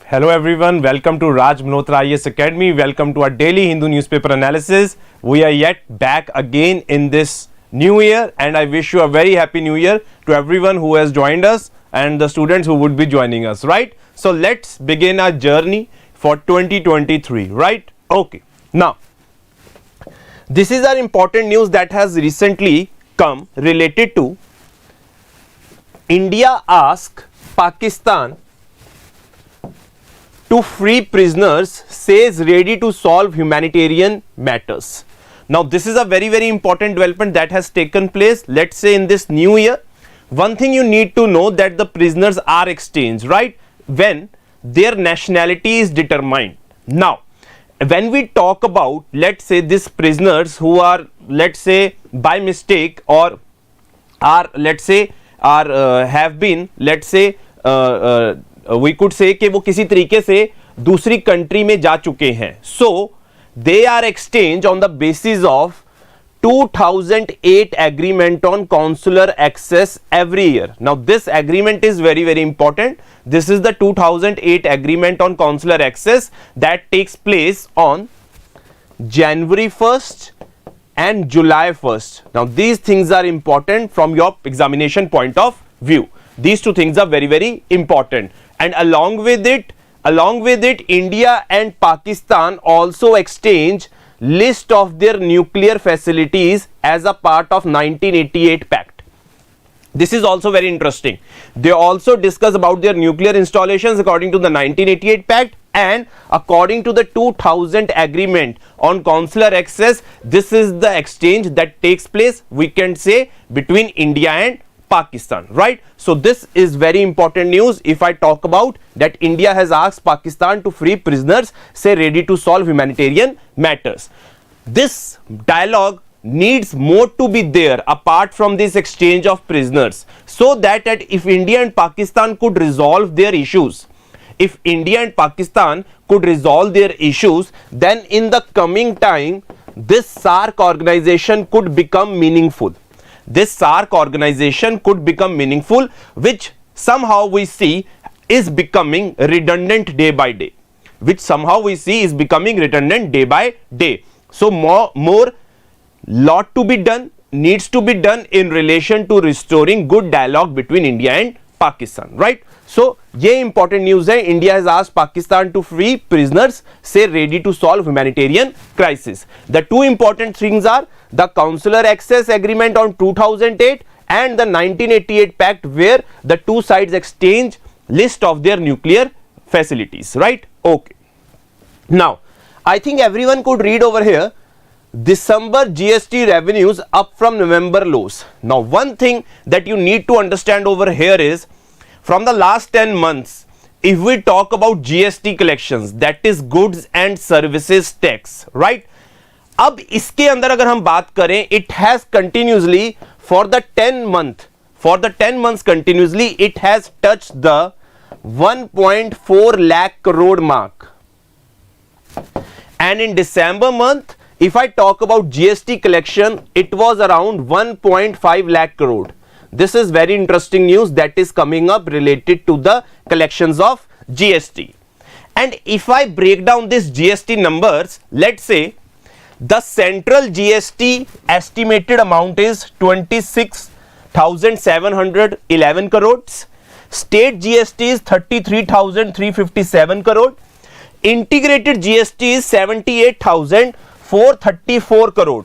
Hello everyone, welcome to Raj Malhotra IAS Academy. Welcome to our daily Hindu newspaper analysis. We are yet back again in this new year, and I wish you a very happy new year to everyone who has joined us and the students who would be joining us, right? So let's begin our journey for 2023, right? Okay. Now, this is our important news that has recently come related to India ask Pakistan to free prisoners, says ready to solve humanitarian matters. Now this is a very important development that has taken place, let's say in this new year. One thing you need to know that the prisoners are exchanged, right, when their nationality is determined. Now when we talk about, let's say, these prisoners who are, let's say, by mistake or are, let's say, are have been, let's say, we could say कि वो किसी तरीके से दूसरी country में जा चुके हैं, so they are exchanged on the basis of 2008 agreement on consular access every year. Now this agreement is very important. This is the 2008 agreement on consular access that takes place on January 1st and July 1st. Now these things are important from your examination point of view. These two things are very important, and along with it India and Pakistan also exchange list of their nuclear facilities as a part of 1988 pact. This is also very interesting. They also discuss about their nuclear installations according to the 1988 pact and according to the 2000 agreement on consular access. This is the exchange that takes place, we can say, between India and Pakistan, right? So this is very important news. If I talk about that, India has asked Pakistan to free prisoners, say ready to solve humanitarian matters. This dialogue needs more to be there apart from this exchange of prisoners, so that if India and Pakistan could resolve their issues, if India and Pakistan could resolve their issues, then in the coming time this SAARC organization could become meaningful. This SAARC organization could become meaningful, which somehow we see is becoming redundant day by day, So more lot to be done, needs to be done in relation to restoring good dialogue between India and Pakistan, right? So ये important news है. India has asked Pakistan to free prisoners, say ready to solve humanitarian crisis. The two important things are the consular access agreement on 2008 and the 1988 pact, where the two sides exchange list of their nuclear facilities, right? Okay. Now I think everyone could read over here, December GST revenues up from November lows. Now one thing that you need to understand over here is, from the last 10 months, if we talk about GST collections, that is goods and services tax, right? अब इसके अंदर अगर हम बात करें, it has continuously for the 10 months continuously it has touched the 1.4 lakh crore mark, and in December month, if I talk about GST collection, it was around 1.5 lakh crore. This is very interesting news that is coming up related to the collections of GST. And if I break down this GST numbers, let's say the central GST estimated amount is 26,711 crores. State GST is 33,357 crore. Integrated GST is 78,434 crore.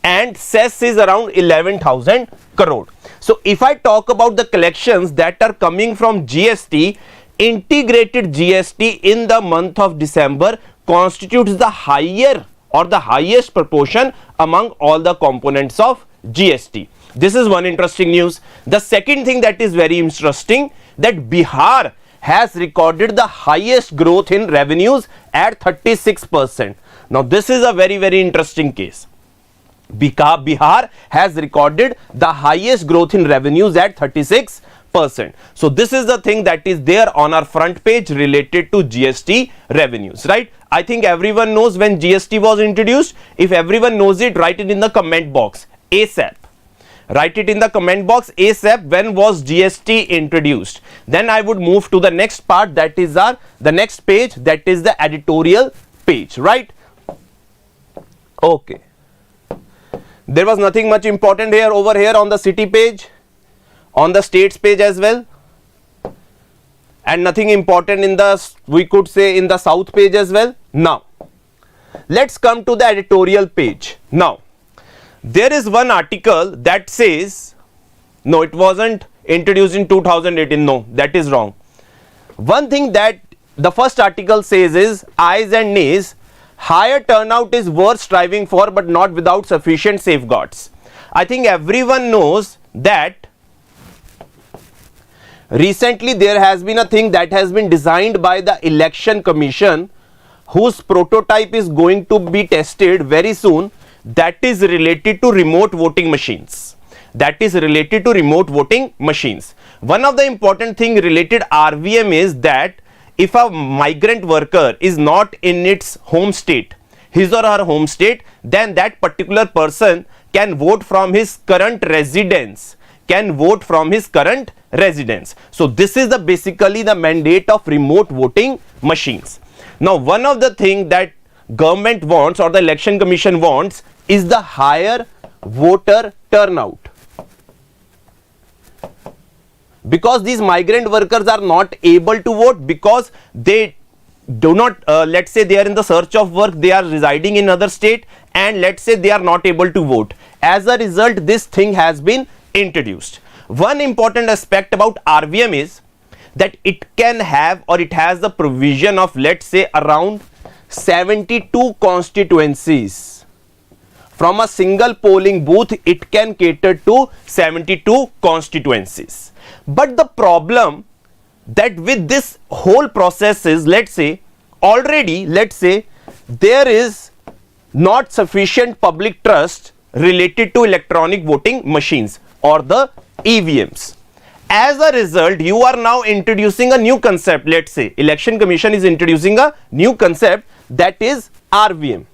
And cess is around 11,000 crore. So if I talk about the collections that are coming from GST, integrated GST in the month of December constitutes the higher or the highest proportion among all the components of GST. This is one interesting news. The second thing that is very interesting, that Bihar has recorded the highest growth in revenues at 36%. Now this is a very interesting case. Bihar has recorded the highest growth in revenues at 36%. So this is the thing that is there on our front page related to GST revenues, right? I think everyone knows when GST was introduced. If everyone knows it, write it in the comment box ASAP. Write it in the comment box ASAP. When was GST introduced? Then I would move to the next part, that is the next page, that is the editorial page, right? Okay. There was nothing much important here over here on the city page, on the states page as well, and nothing important in the, we could say, in the south page as well. Now let's come to the editorial page. Now there is one article that says, no, it wasn't introduced in 2018. No, that is wrong. One thing that the first article says is ayes and nays, higher turnout is worth striving for but not without sufficient safeguards. I think everyone knows that recently there has been a thing that has been designed by the Election Commission, whose prototype is going to be tested very soon, that is related to remote voting machines. That is related to remote voting machines. One of the important thing related RVM is that if a migrant worker is not in its home state, his or her home state, then that particular person can vote from his current residence, So this is the basically the mandate of remote voting machines. Now one of the thing that government wants or the Election Commission wants is the higher voter turnout, because these migrant workers are not able to vote because they do not, let's say they are in the search of work, they are residing in other state, and let's say they are not able to vote. As a result, this thing has been introduced. One important aspect about RVM is that it can have, or it has the provision of, let's say, around 72 constituencies. From a single polling booth, it can cater to 72 constituencies. But the problem that with this whole process is, let's say, already, let's say, there is not sufficient public trust related to electronic voting machines or the EVMs. As a result, you are now introducing a new concept. Let's say Election Commission is introducing a new concept, that is RVM.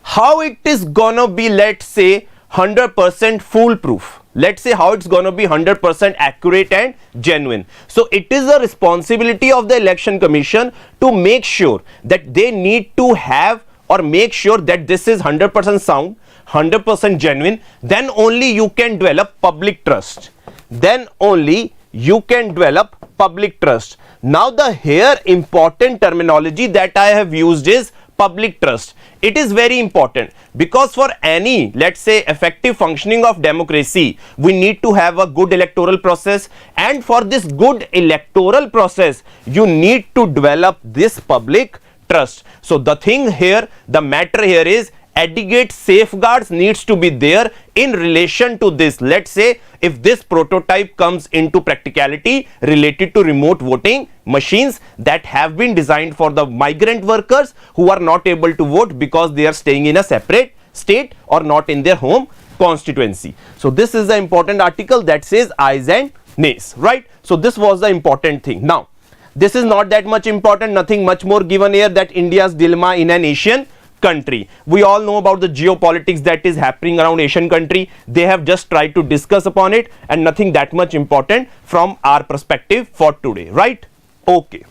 How it is gonna be, let's say, 100% foolproof. Let's say how it's gonna be 100% accurate and genuine. So it is a responsibility of the Election Commission to make sure that they need to have, or make sure that this is 100% sound, 100% genuine. Then only you can develop public trust. Then only you can develop public trust. Now the here important terminology that I have used is public trust. It is very important because for any, let's say, effective functioning of democracy, we need to have a good electoral process, and for this good electoral process you need to develop this public trust. So the thing here, the matter here is adequate safeguards needs to be there in relation to this. Let's say if this prototype comes into practicality related to remote voting machines that have been designed for the migrant workers who are not able to vote because they are staying in a separate state or not in their home constituency. So this is the important article that says ayes and nays, right? So this was the important thing. Now this is not that much important, nothing much more given here, that India's dilemma in an Asian country. We all know about the geopolitics that is happening around Asian country. They have just tried to discuss upon it, and nothing that much important from our perspective for today, right? Okay.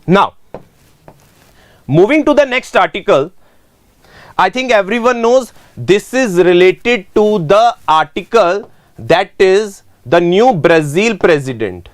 Now moving to the next article, I think everyone knows this is related to the article that is the new Brazil president.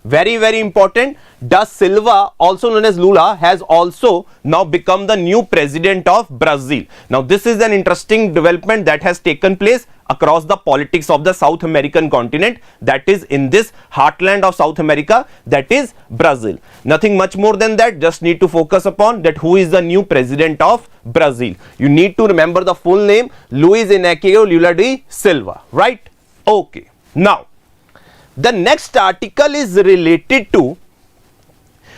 Very, very important. Da Silva, also known as Lula, has also now become the new president of Brazil. Now this is an interesting development that has taken place across the politics of the South American continent, that is in this heartland of South America, that is Brazil. Nothing much more than that, just need to focus upon that who is the new president of Brazil. You need to remember the full name, Luiz Inácio Lula da Silva, right? Okay. Now the next article is related to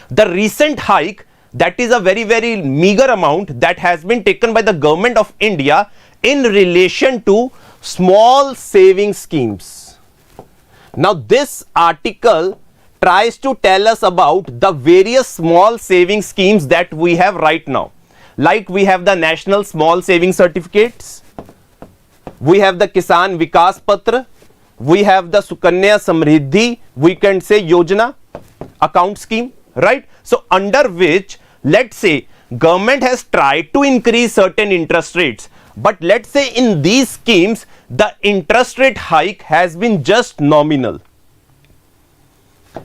the recent hike, that is a very, very meager amount that has been taken by the government of India in relation to small saving schemes. Now this article tries to tell us about the various small saving schemes that we have right now. Like we have the National Small Saving Certificates, we have the Kisan Vikas Patra, we have the Sukanya Samriddhi, we can say Yojana account scheme, right? So under which, let's say, government has tried to increase certain interest rates, but let's say in these schemes the interest rate hike has been just nominal.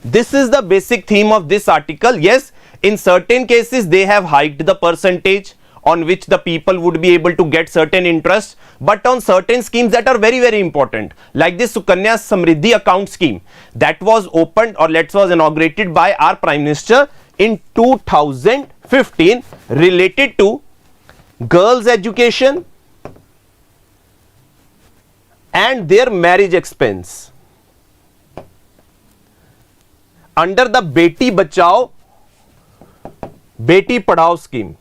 This is the basic theme of this article. Yes, in certain cases they have hiked the percentage on which the people would be able to get certain interest, but on certain schemes that are very, very important, like this Sukanya Samriddhi account scheme that was opened, or let's was inaugurated by our Prime Minister in 2015, related to girls' education and their marriage expense under the Beti Bachao Beti Padhao scheme.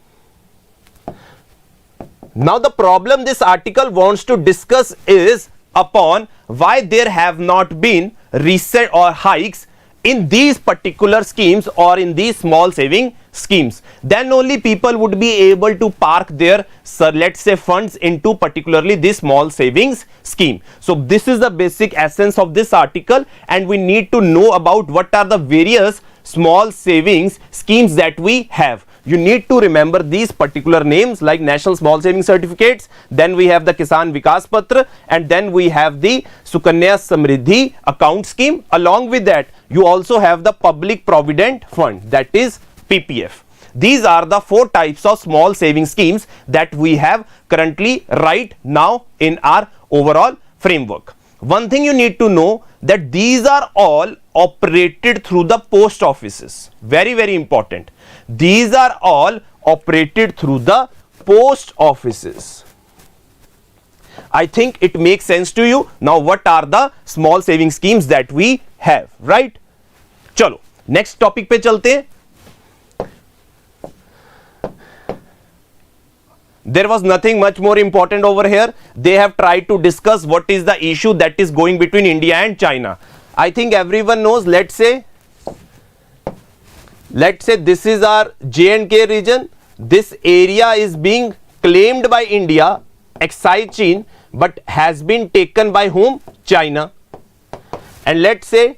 Now the problem this article wants to discuss is upon why there have not been recent or hikes in these particular schemes or in these small saving schemes. Then only people would be able to park their, let's say, funds into particularly this small savings scheme. So this is the basic essence of this article, and we need to know about what are the various small savings schemes that we have. You need to remember these particular names like National Small Savings Certificates, then we have the Kisan Vikas Patra, and then we have the Sukanya Samriddhi account scheme. Along with that, you also have the Public Provident Fund, that is PPF. These are the 4 types of small saving schemes that we have currently right now in our overall framework. One thing you need to know, that these are all operated through the post offices. Very, very important. These are all operated through the post offices. I think it makes sense to you. Now what are the small saving schemes that we have, right? Chalo, next topic पे चलते हैं. There was nothing much more important over here. They have tried to discuss what is the issue that is going between India and China. I think everyone knows. Let's say this is our J&K region. This area is being claimed by India, excised China, but has been taken by whom? China. And let's say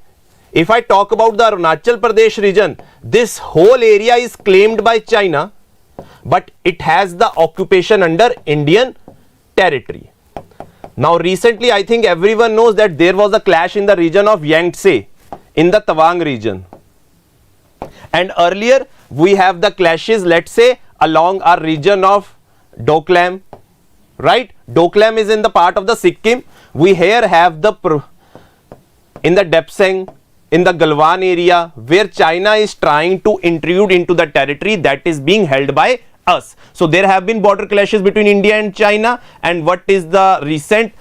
if I talk about the Arunachal Pradesh region, this whole area is claimed by China, but it has the occupation under Indian territory. Now recently, I think everyone knows that there was a clash in the region of Yangtze in the Tawang region, and earlier we have the clashes, let's say, along our region of Doklam, right? Doklam is in the part of the Sikkim. We here have the in the Depsang, in the Galwan area, where China is trying to intrude into the territory that is being held by us. So there have been border clashes between India and China, and what is the recent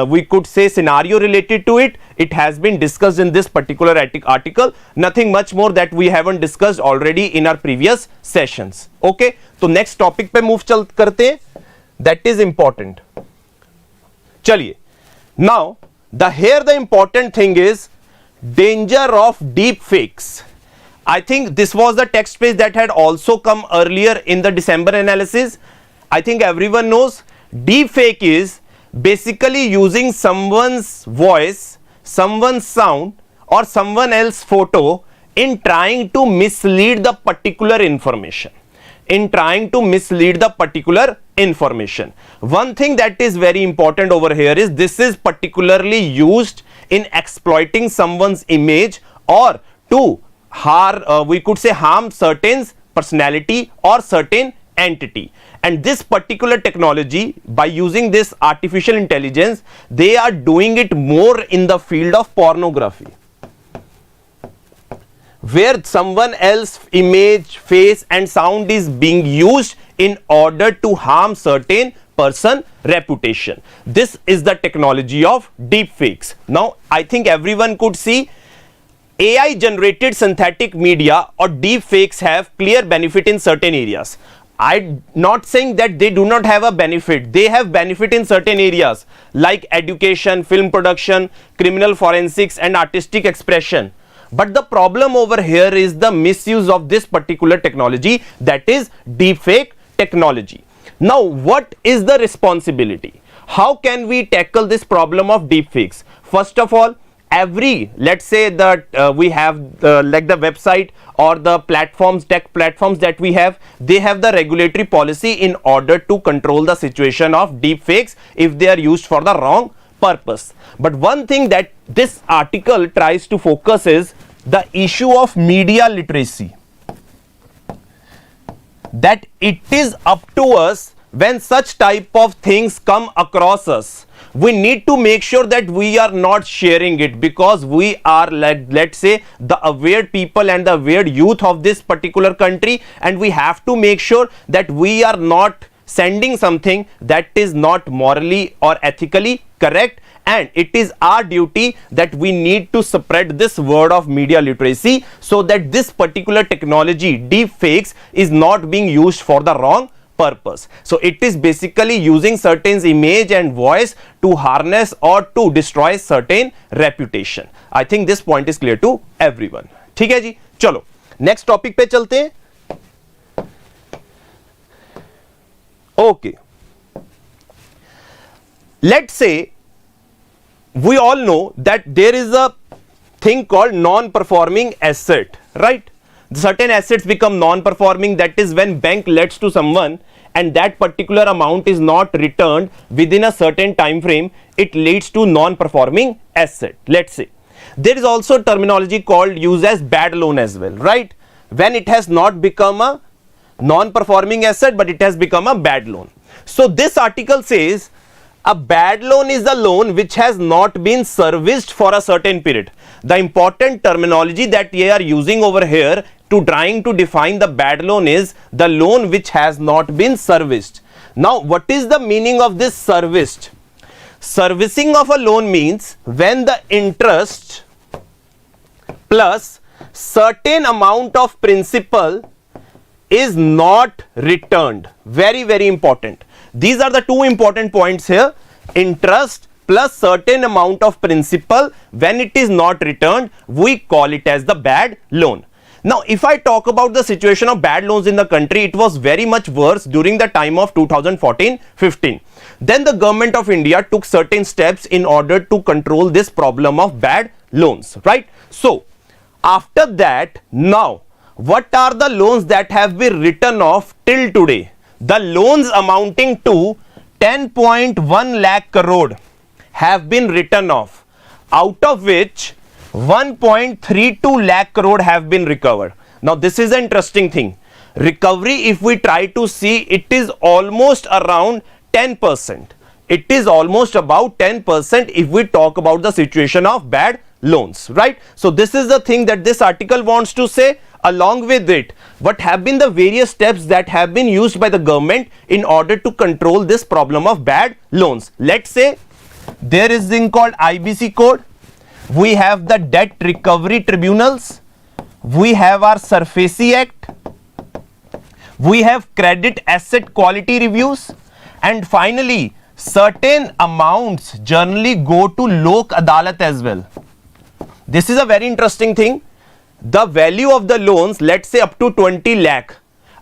we could say scenario related to it? It has been discussed in this particular article. Nothing much more that we haven't discussed already in our previous sessions. Okay, so next topic पे move करते हैं, that is important. चलिए, now here the important thing is danger of deep fakes. I think this was the text page that had also come earlier in the December analysis. I think everyone knows deep fake is basically using someone's voice, someone's sound, or someone else's photo in trying to mislead the particular information. One thing that is very important over here is this is particularly used in exploiting someone's image or to we could say harm certain personality or certain entity. And this particular technology, by using this artificial intelligence, they are doing it more in the field of pornography, where someone else's image, face and sound is being used in order to harm certain person reputation. This is the technology of deep fakes. Now I think everyone could see AI generated synthetic media or deep fakes have clear benefit in certain areas. I'm not saying that they do not have a benefit. They have benefit in certain areas like education, film production, criminal forensics and artistic expression. But the problem over here is the misuse of this particular technology, that is deepfake technology. Now what is the responsibility? How can we tackle this problem of deepfakes? First of all, every, let's say that we have like the website or the platforms, tech platforms that we have, they have the regulatory policy in order to control the situation of deepfakes if they are used for the wrong purpose. But one thing that this article tries to focus is the issue of media literacy, that it is up to us when such type of things come across us. We need to make sure that we are not sharing it, because we are, let's say, the aware people and the aware youth of this particular country, and we have to make sure that we are not sending something that is not morally or ethically correct, and it is our duty that we need to spread this word of media literacy so that this particular technology, deepfakes, is not being used for the wrong purpose. So it is basically using certain image and voice to harness or to destroy certain reputation. I think this point is clear to everyone. ठीक है जी, चलो next topic पे चलते हैं. Okay, let's say we all know that there is a thing called non-performing asset, right? Certain assets become non-performing, that is when bank lends to someone and that particular amount is not returned within a certain time frame, it leads to non-performing asset. Let's say there is also terminology called used as bad loan as well, right? When it has not become a non-performing asset but it has become a bad loan. So this article says a bad loan is a loan which has not been serviced for a certain period. The important terminology that we are using over here to trying to define the bad loan is the loan which has not been serviced. Now what is the meaning of this serviced? Servicing of a loan means when the interest plus certain amount of principal is not returned. Very, very important. These are the two important points here. Interest plus certain amount of principal, when it is not returned, we call it as the bad loan. Now if I talk about the situation of bad loans in the country, it was very much worse during the time of 2014-15. Then the government of India took certain steps in order to control this problem of bad loans, right? So after that, now what are the loans that have been written off till today? The loans amounting to 10.1 lakh crore have been written off, out of which 1.32 lakh crore have been recovered. Now this is an interesting thing. Recovery, if we try to see, it is almost around 10%. It is almost about 10% if we talk about the situation of bad loans, right? So this is the thing that this article wants to say. Along with it, what have been the various steps that have been used by the government in order to control this problem of bad loans? Let's say there is thing called IBC code, we have the debt recovery tribunals, we have our SARFAESI Act, we have credit asset quality reviews, and finally certain amounts generally go to Lok Adalat as well. This is a very interesting thing. The value of the loans, let's say up to 20 lakh,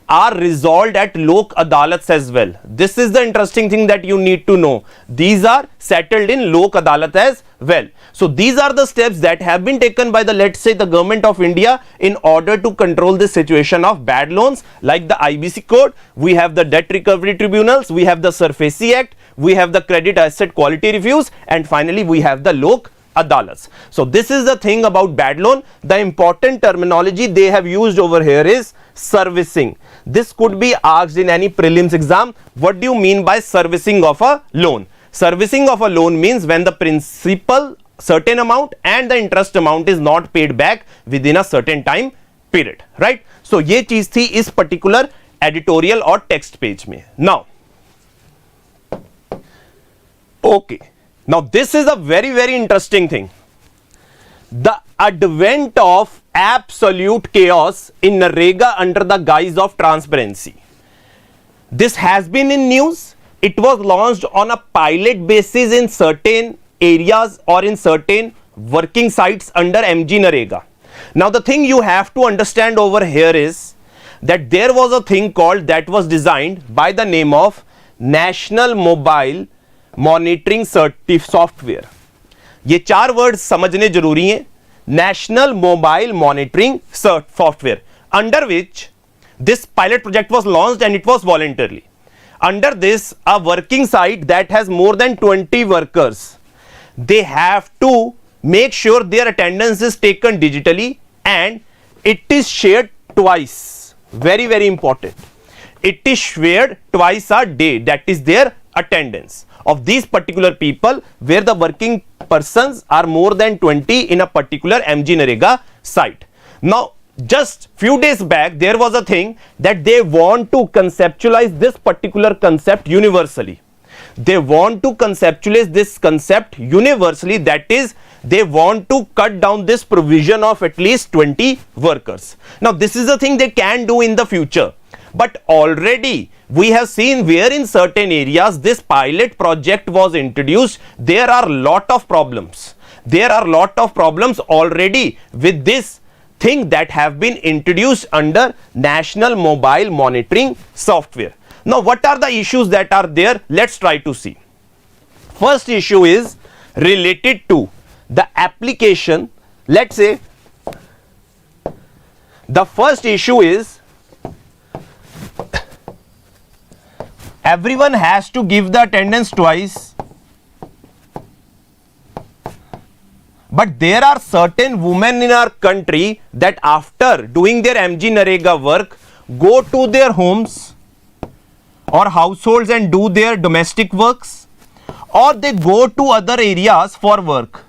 are resolved at Lok Adalats as well. This is the interesting thing that you need to know. These are settled in Lok Adalat as well. So these are the steps that have been taken by the, let's say, the government of India in order to control this situation of bad loans, like the IBC code, we have the debt recovery tribunals, we have the SARFAESI Act, we have the credit asset quality reviews, and finally we have the Lok Adalats. So this is the thing about bad loan. The important terminology they have used over here is servicing. This could be asked in any prelims exam. What do you mean by servicing of a loan? Servicing of a loan means when the principal, certain amount, and the interest amount is not paid back within a certain time period, right? So ये चीज थी इस particular editorial और text page में. Now, okay. Now this is a very, very interesting thing. The advent of absolute chaos in Narega under the guise of transparency. This has been in news. It was launched on a pilot basis in certain areas or in certain working sites under MG Narega. Now the thing you have to understand over here is that there was a thing called that was designed by the name of National Mobile monitoring software, ये 4 word समझने जरूरी हैं. National mobile monitoring software, under which this pilot project was launched and it was voluntarily. Under this, a working site that has more than 20 workers, they have to make sure their attendance is taken digitally and it is shared twice. Very, very important. It is shared twice a day, that is their attendance of these particular people, where the working persons are more than 20 in a particular MG Narega site. Now, just few days back there was a thing that they want to conceptualize this particular concept universally. They want to conceptualize this concept universally, that is they want to cut down this provision of at least 20 workers. Now this is a thing they can do in the future, but already we have seen where in certain areas this pilot project was introduced, there are lot of problems. There are lot of problems already with this thing that have been introduced under national mobile monitoring software. Now what are the issues that are there? Let's try to see. First issue is related to the application. Let's say the first issue is everyone has to give the attendance twice, but there are certain women in our country that after doing their MG Narega work go to their homes or households and do their domestic works, or they go to other areas for work.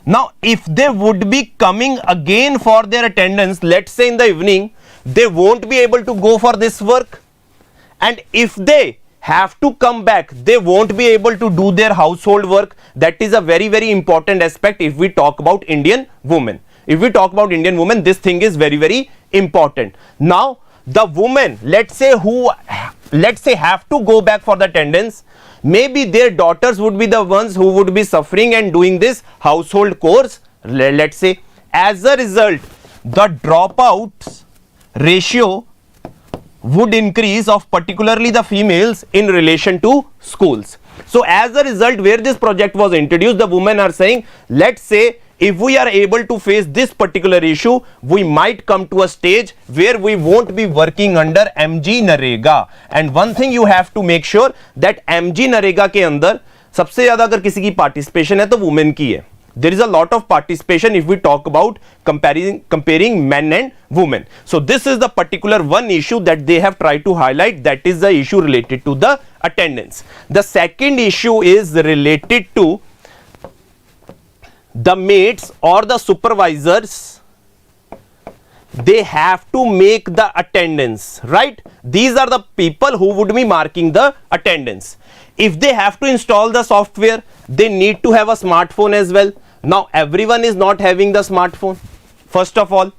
Now if they would be coming again for their attendance, let's say in the evening, they won't be able to go for this work, and if they have to come back, they won't be able to do their household work. That is a very, very important aspect if we talk about Indian women. If we talk about Indian women, this thing is very, very important. Now the women, let's say have to go back for the attendance, maybe their daughters would be the ones who would be suffering and doing this household chores, let's say. As a result, the dropouts ratio would increase of particularly the females in relation to schools. So as a result, where this project was introduced, the women are saying, let's say if we are able to face this particular issue, we might come to a stage where we won't be working under MG Narega. And one thing you have to make sure that MG Narega के अंदर सबसे ज़्यादा अगर किसी की participation है तो women की है. There is a lot of participation if we talk about comparing men and women. So this is the particular one issue that they have tried to highlight, that is the issue related to the attendance. The second issue is related to the mates or the supervisors. They have to make the attendance, right? These are the people who would be marking the attendance. If they have to install the software, they need to have a smartphone as well. Now everyone is not having the smartphone. First of all,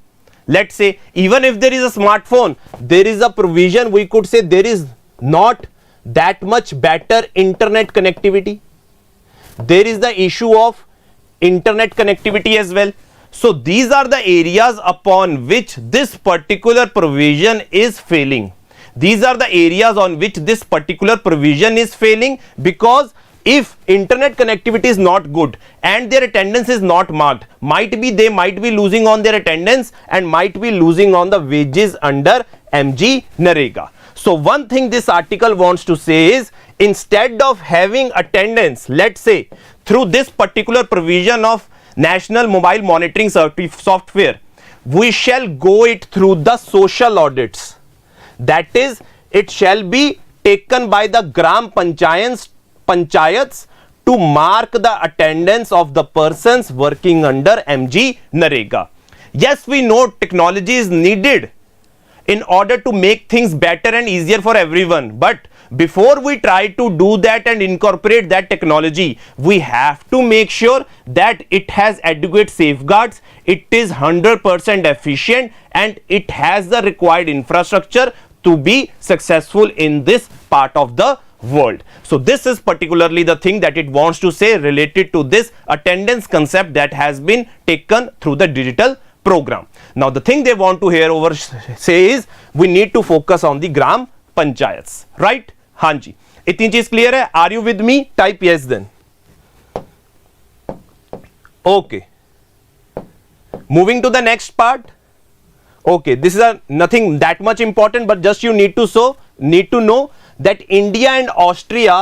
let's say even if there is a smartphone, there is a provision, we could say there is not that much better internet connectivity. There is the issue of internet connectivity as well. So these are the areas upon which this particular provision is failing. These are the areas on which this particular provision is failing, because if internet connectivity is not good and their attendance is not marked, they might be losing on their attendance and might be losing on the wages under MG Narega. So one thing this article wants to say is, instead of having attendance, let's say through this particular provision of National Mobile Monitoring Software, we shall go it through the social audits. That is, it shall be taken by the Gram Panchayats to mark the attendance of the persons working under MG Narega. Yes, we know technology is needed in order to make things better and easier for everyone, but before we try to do that and incorporate that technology, we have to make sure that it has adequate safeguards, it is 100% efficient, and it has the required infrastructure to be successful in this part of the world. So this is particularly the thing that it wants to say related to this attendance concept that has been taken through the digital program. Now the thing they want to hear over say is, we need to focus on the Gram Panchayats, right? Hanji. इतनी चीज clear है? Are you with me? Type yes then. Okay. Moving to the next part. Okay, this is nothing that much important, but just you need to know that India and Austria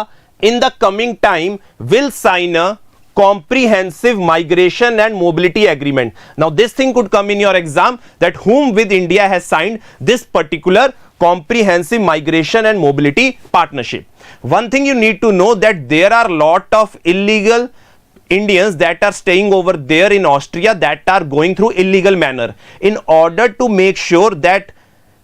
in the coming time will sign a comprehensive migration and mobility agreement. Now this thing could come in your exam, that whom with India has signed this particular comprehensive migration and mobility partnership. One thing you need to know, that there are lot of illegal Indians that are staying over there in Austria, that are going through illegal manner. In order to make sure that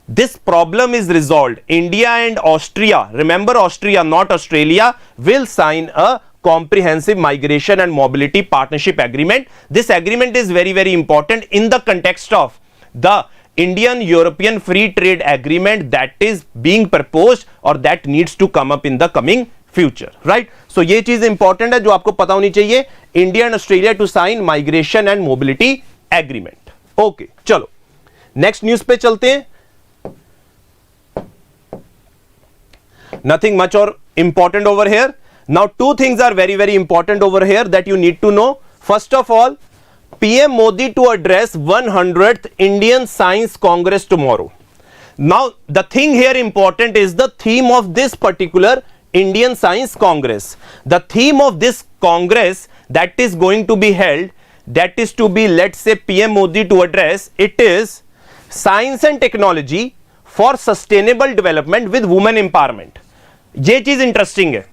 this problem is resolved, India and Austria, remember Austria not Australia, will sign a comprehensive migration and mobility partnership agreement. This agreement is very, very important in the context of the Indian European Free Trade Agreement that is being proposed or that needs to come up in the coming future, right? So ये चीज important है जो आपको पता होनी चाहिए. India and Australia to sign migration and mobility agreement. Okay, चलो next news पे चलते हैं. Nothing much or important over here. Now two things are very, very important over here that you need to know. First of all, PM Modi to address 100th Indian Science Congress tomorrow. Now the thing here important is the theme of this particular Indian Science Congress. The theme of this Congress that is going to be held, that is to be, let's say, PM Modi to address, it is Science and Technology for Sustainable Development with Women Empowerment. ये चीज interesting है.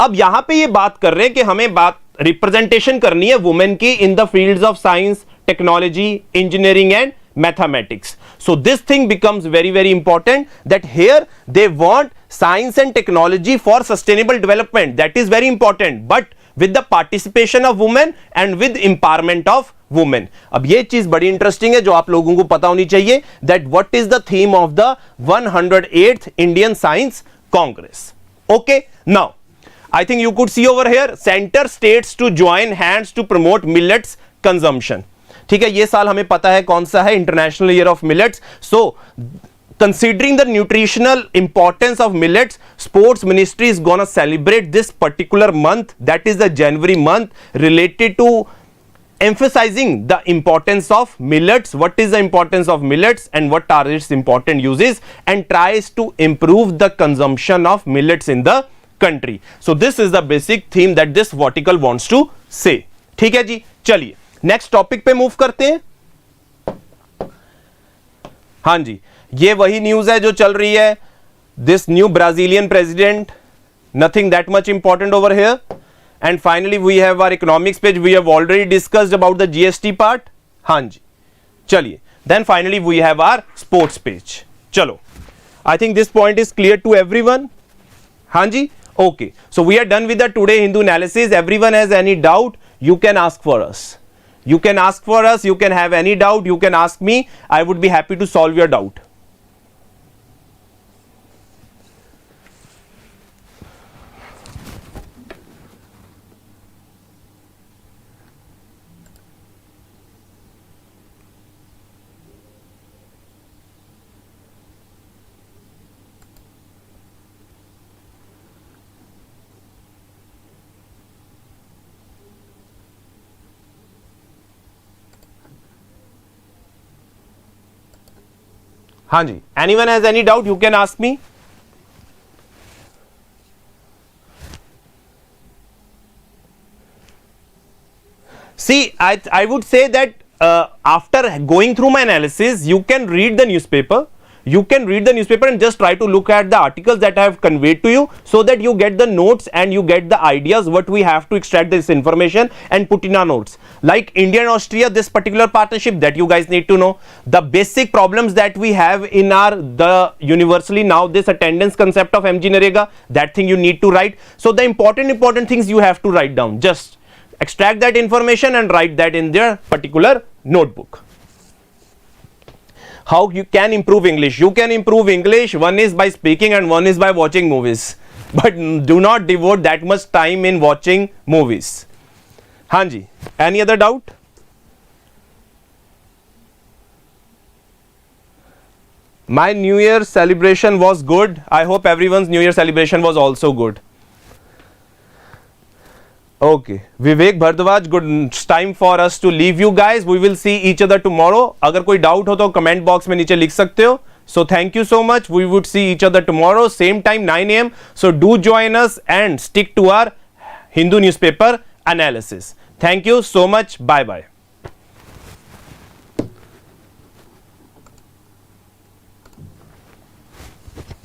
अब यहां पे ये बात कर रहे हैं कि हमें बात रिप्रेजेंटेशन करनी है वुमेन की in the fields of science, technology, engineering and mathematics. So this thing becomes very, very important, that here they want science and technology for sustainable development. That is very important, but with the participation of women and with empowerment of women. अब ये चीज बड़ी interesting है जो आप लोगों को पता होनी चाहिए, that what is the theme of the 108th Indian Science Congress. Okay, now I think you could see over here, center states to join hands to promote millets consumption. ठीक है, ये साल हमें पता है कौन सा है, international year of millets. So considering the nutritional importance of millets, sports ministry is gonna celebrate this particular month, that is the January month, related to emphasizing the importance of millets, what is the importance of millets and what are its important uses, and tries to improve the consumption of millets in the country. So this is the basic theme that this article wants to say. ठीक है जी, चलिए next topic पे move करते हैं. हां जी, ये वही news है जो चल रही है. This new Brazilian president, nothing that much important over here. And finally we have our economics page. We have already discussed about the GST part. हां जी, चलिए then finally we have our sports page. चलो, I think this point is clear to everyone. हां जी, okay. So we are done with the today Hindu analysis. Everyone has any doubt, you can ask for us. You can ask for us, you can have any doubt, you can ask me. I would be happy to solve your doubt. हाँ जी, anyone has any doubt, you can ask me. See, I would say that after going through my analysis, you can read the newspaper. You can read the newspaper and just try to look at the articles that I have conveyed to you, so that you get the notes and you get the ideas what we have to extract this information and put in our notes. Like India and Austria, this particular partnership that you guys need to know. The basic problems that we have in the universally now, this attendance concept of MG Narega, that thing you need to write. So the important things you have to write down. Just extract that information and write that in their particular notebook. How you can improve English? You can improve English, one is by speaking and one is by watching movies, but do not devote that much time in watching movies. हाँ जी, any other doubt? My New Year celebration was good. I hope everyone's New Year celebration was also good. Okay, Vivek Bhardwaj, good. It's time for us to leave you guys. We will see each other tomorrow. अगर कोई doubt हो तो comment box में नीचे लिख सकते हो. So thank you so much. We would see each other tomorrow, same time 9 a.m. So do join us and stick to our Hindu newspaper analysis. Thank you so much. Bye bye.